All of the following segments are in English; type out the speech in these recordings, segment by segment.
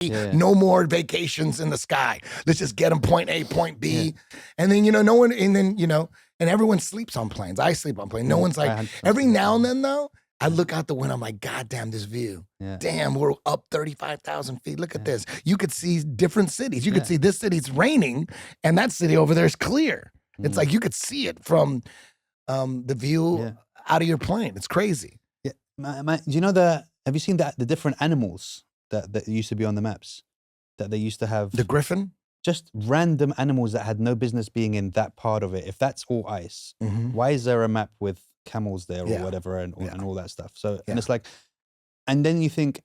Yeah. No more vacations in the sky. Let's just get them point A, point B. And then, no one, and then, and everyone sleeps on planes. I sleep on planes. No one's like, every now and then though, I look out the window, I'm like, God damn, this view. Yeah. Damn, we're up 35,000 feet. Look at this. You could see different cities. You could see this city's raining and that city over there is clear. It's like you could see it from the view out of your plane. It's crazy. Yeah. Do you know have you seen the different animals that used to be on the maps? That they used to have? The griffin? Just random animals that had no business being in that part of it. If that's all ice, why is there a map with camels there or whatever and all that stuff? So, and it's like, and then you think,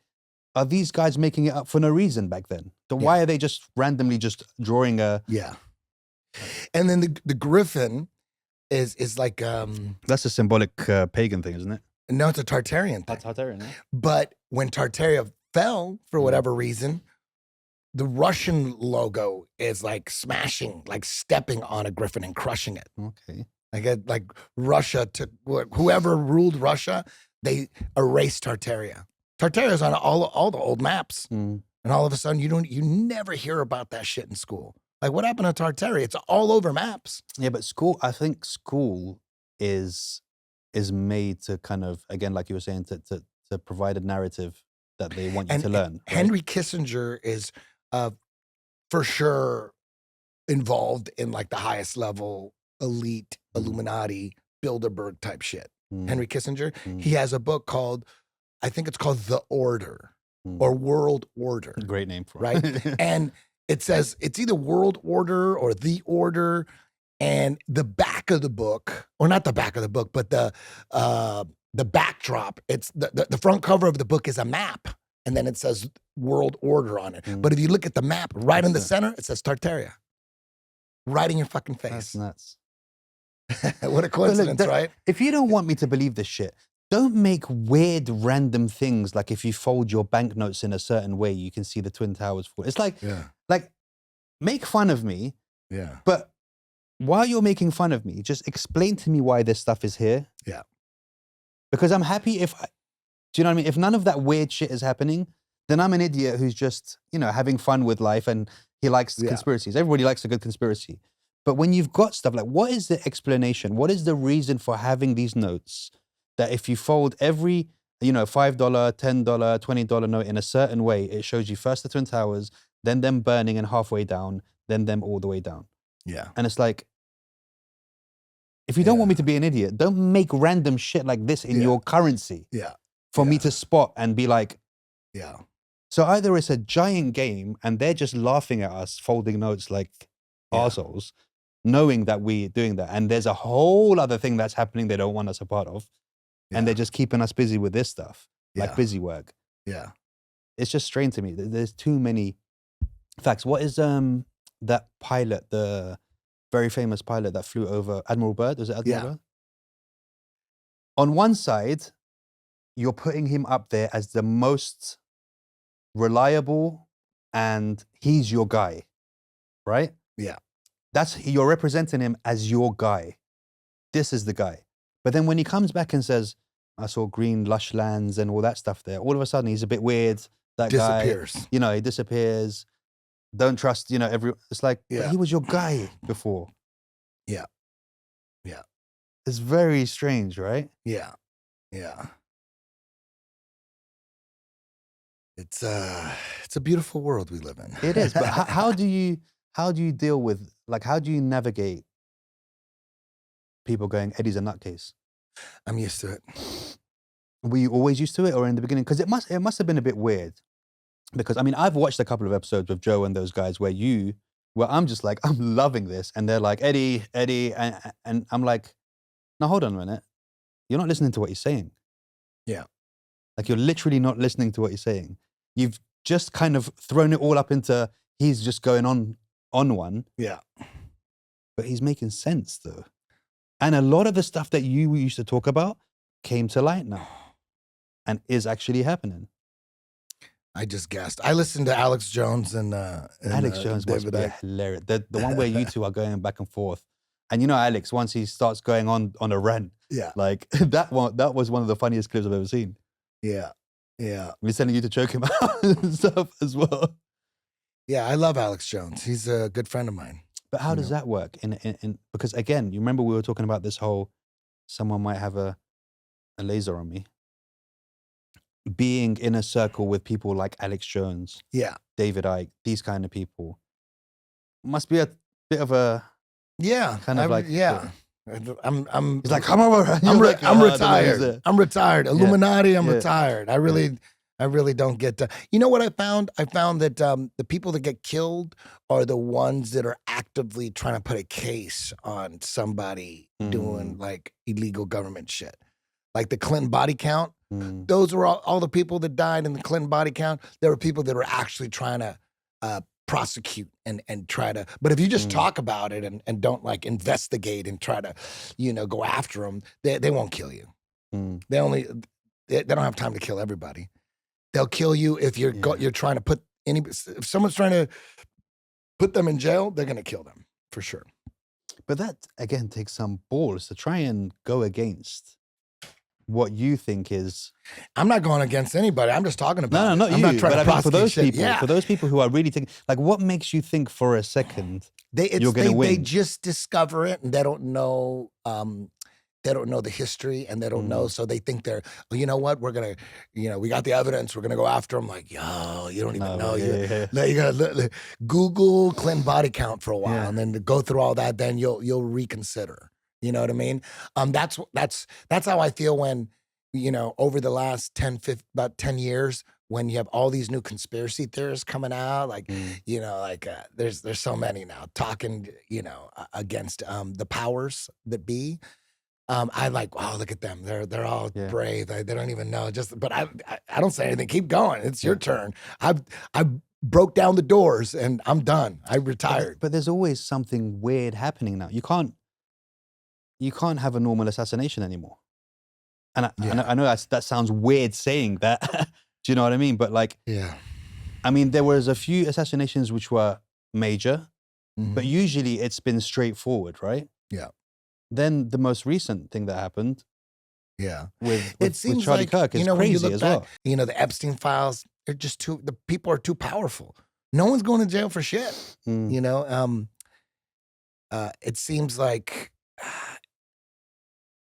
are these guys making it up for no reason back then? So why are they just randomly just drawing a... Yeah. And then the griffin is like... That's a symbolic pagan thing, isn't it? No, it's a Tartarian thing. Tartarian, yeah. But when Tartaria fell, for whatever reason, the Russian logo is like smashing, like stepping on a griffin and crushing it. Okay. Like Russia took, whoever ruled Russia, they erased Tartaria. Tartaria's on all the old maps. And all of a sudden you never hear about that shit in school. Like what happened to Tartaria? It's all over maps. Yeah, but I think school is made to kind of, again, like you were saying, to provide a narrative that they want you to learn. Right? Henry Kissinger is for sure involved in like the highest level elite Illuminati Bilderberg type shit. Henry Kissinger, he has a book called, I think it's called The Order or World Order. Great name for it. Right? And it says it's either World Order or The Order. And the back of the book, or not the back of the book, but the backdrop, it's the front cover of the book is a map. And then it says World Order on it. But if you look at the map, right in the center, it says Tartaria. Right in your fucking face. That's nuts. What a coincidence, look, right? If you don't want me to believe this shit, don't make weird random things like if you fold your banknotes in a certain way, you can see the Twin Towers fall. It's like, make fun of me. Yeah. But while you're making fun of me, just explain to me why this stuff is here. Yeah. Because I'm happy do you know what I mean? If none of that weird shit is happening, then I'm an idiot who's just, having fun with life and he likes conspiracies. Everybody likes a good conspiracy. But when you've got stuff like, what is the explanation? What is the reason for having these notes that if you fold every, $5, $10, $20 note in a certain way, it shows you first the Twin Towers, then them burning and halfway down, then them all the way down. Yeah. And it's like, if you don't want me to be an idiot, don't make random shit like this in your currency. Yeah. For me to spot and be like, yeah. So either it's a giant game and they're just laughing at us folding notes like arseholes, knowing that we're doing that. And there's a whole other thing that's happening they don't want us a part of. And they're just keeping us busy with this stuff, like busy work. Yeah. It's just strange to me. There's too many facts. What is that pilot, the very famous pilot that flew over Admiral Byrd? Was it Admiral Byrd? On one side, you're putting him up there as the most reliable and he's your guy, right? Yeah. You're representing him as your guy. This is the guy. But then when he comes back and says, I saw green lush lands and all that stuff there, all of a sudden he's a bit weird. That disappears. Guy, he disappears. Don't trust, it's like, he was your guy before. Yeah. Yeah. It's very strange, right? Yeah. Yeah. It's a beautiful world we live in. It is, but how do you deal with, how do you navigate people going, Eddie's a nutcase? I'm used to it. Were you always used to it, or in the beginning? Because it must have been a bit weird. Because I've watched a couple of episodes with Joe and those guys where I'm just like, I'm loving this, and they're like, Eddie, and I'm like, now hold on a minute, you're not listening to what he's saying. Yeah. Like you're literally not listening to what he's saying. You've just kind of thrown it all up into he's just going on one. Yeah. But he's making sense though. And a lot of the stuff that you used to talk about came to light now and is actually happening. I just guessed. I listened to Alex Jones and Alex Jones must be hilarious. The one where you two are going back and forth. And Alex, once he starts going on a rant, like that was one of the funniest clips I've ever seen. Yeah. Yeah. We're sending you to choke him out and stuff as well. Yeah, I love Alex Jones. He's a good friend of mine. But how does that work? Because again, you remember we were talking about this whole someone might have a laser on me. Being in a circle with people like Alex Jones, Yeah. David Icke, these kind of people must be a bit of a kind of like yeah. He's like, come over. I'm "Oh, retired. I'm retired. Illuminati. I'm Yeah. retired. I really don't get to. You know what I found? I found that the people that get killed are the ones that are actively trying to put a case on somebody doing like illegal government shit, like the Clinton body count. Those were all the people that died in the Clinton body count. There were people that were actually trying to prosecute and try to. But if you just talk about it and don't like investigate and try to, go after them, they won't kill you. They don't have time to kill everybody. They'll kill you if you're trying to put if someone's trying to put them in jail, they're going to kill them for sure. But that again takes some balls to try and go against what you think is. I'm not going against anybody. I'm just talking about. No, not I'm you. not trying but to I mean, for those shit. people, for those people who are really thinking, like, what makes you think for a second you're going to win? They just discover it and they don't know. They don't know the history and they don't know. So they think they're, well, you know what? We're going to, we got the evidence. We're going to go after them. Like, yo, you don't even know. You got to Google Clinton body count for a while and then to go through all that, then you'll reconsider. You know what I mean? That's how I feel when, over the last about 10 years, when you have all these new conspiracy theorists coming out, like, there's so many now talking, against the powers that be. I like, wow, look at them. They're all brave. They don't even know. But I don't say anything. Keep going. It's your turn. I broke down the doors and I'm done. I retired. But there's always something weird happening now. You can't have a normal assassination anymore. And I know that sounds weird saying that. Do you know what I mean? But like, I mean, there was a few assassinations which were major, but usually it's been straightforward, right? Yeah. Then the most recent thing that happened, with Charlie Kirk is crazy as well. The Epstein files, they're just the people are too powerful. No one's going to jail for shit. It seems like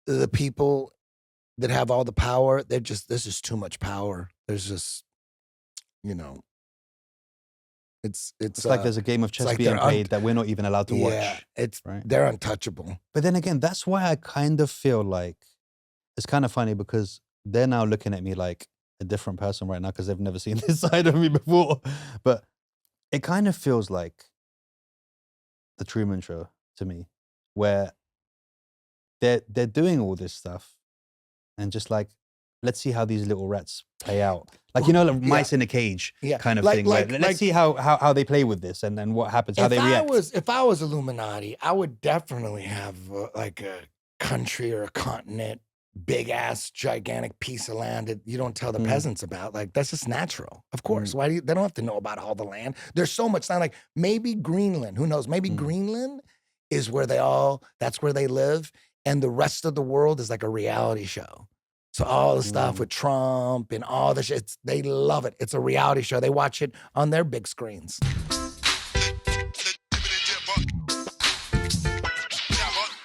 the people that have all the power, this is too much power. There's just, it's like there's a game of chess like being played that we're not even allowed to watch. They're untouchable. But then again, that's why I kind of feel like it's kind of funny because they're now looking at me like a different person right now because they've never seen this side of me before. But it kind of feels like the Truman Show to me, where they're doing all this stuff and just like, let's see how these little rats play out. Like, like mice in a cage kind of thing. Let's see how they play with this and then what happens, how they react. If I was Illuminati, I would definitely have like a country or a continent, big ass, gigantic piece of land that you don't tell the peasants about. Like, that's just natural. Of course. Why they don't have to know about all the land. There's so much land. Like maybe Greenland, who knows? Maybe Greenland is where that's where they live. And the rest of the world is like a reality show. So all the stuff with Trump and all the shit, they love it. It's a reality show. They watch it on their big screens.